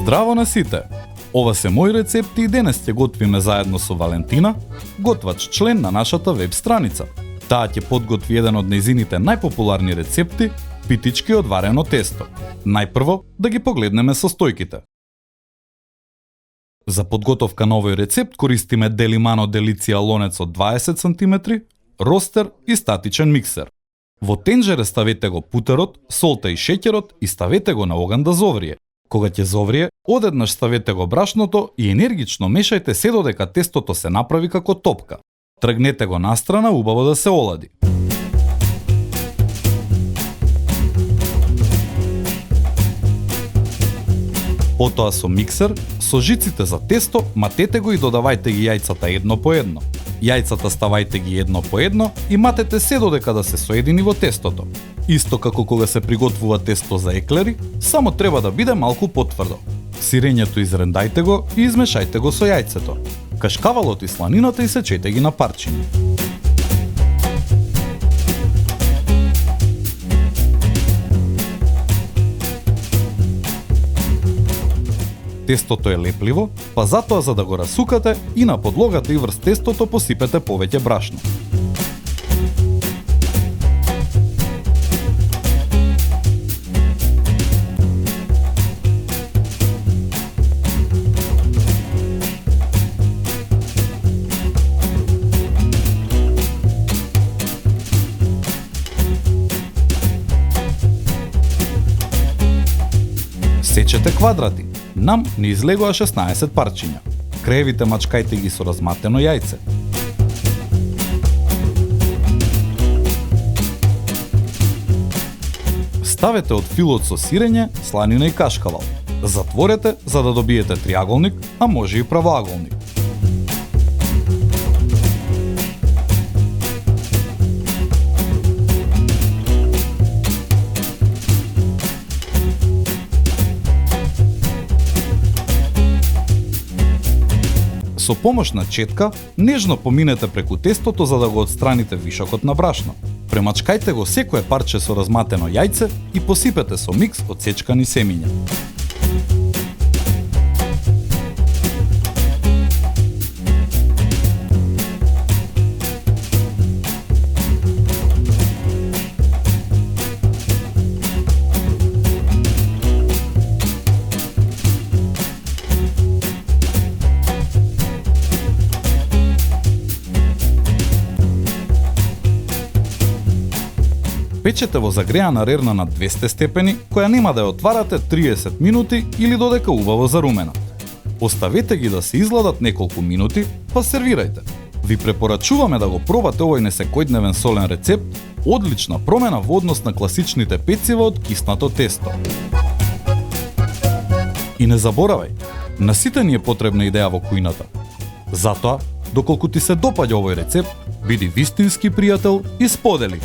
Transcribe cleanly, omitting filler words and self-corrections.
Здраво на сите! Ова се мои рецепти и денес ќе готвиме заедно со Валентина, готвач член на нашата веб страница. Таа ќе подготви еден од нејзините најпопуларни рецепти – питички од варено тесто. Најпрво да ги погледнеме состојките. За подготовка на овој рецепт користиме Делимано Делиција лонец од 20 см, ростер и статичен миксер. Во тенџере ставете го путерот, солта и шеќерот и ставете го на оган да зоврие. Кога ќе зоврие, одеднаш ставете го брашното и енергично мешајте се додека тестото се направи како топка. Тргнете го настрана убаво да се олади. Потоа со миксер, со жиците за тесто, матете го и додавајте ги јајцата едно по едно. Јајцата ставајте ги едно по едно и матете се додека да се соедини во тестото. Исто како кога се приготвува тесто за еклери, само треба да биде малку потврдо. Сирењето изрендајте го и измешајте го со јајцето. Кашкавалот и сланината исечете ги на парчиња. Тестото е лепливо, па затоа за да го расукате и на подлогата и врз тестото посипете повеќе брашно. Сечете квадрати. Нам не излегоа 16 парчиња. Краевите мачкајте ги со разматено јајце. Ставете од филот со сирење, сланина и кашкавал. Затворете за да добиете триаголник, а може и правоаголник. Со помош на четка, нежно поминете преку тестото за да го отстраните вишокот на брашно. Премачкајте го секое парче со разматено јајце и посипете со микс од сечкани семиња. Печете во загреана рерна на 200 степени, која нема да ја отварате 30 минути или додека убаво заруменат. Оставете ги да се изладат неколку минути, па сервирајте. Ви препорачуваме да го пробате овој несекојдневен солен рецепт, одлична промена во однос на класичните пецива од киснато тесто. И не заборавај, на сите ни е потребна идеја во кујната. Затоа, доколку ти се допаѓа овој рецепт, биди вистински пријател и сподели.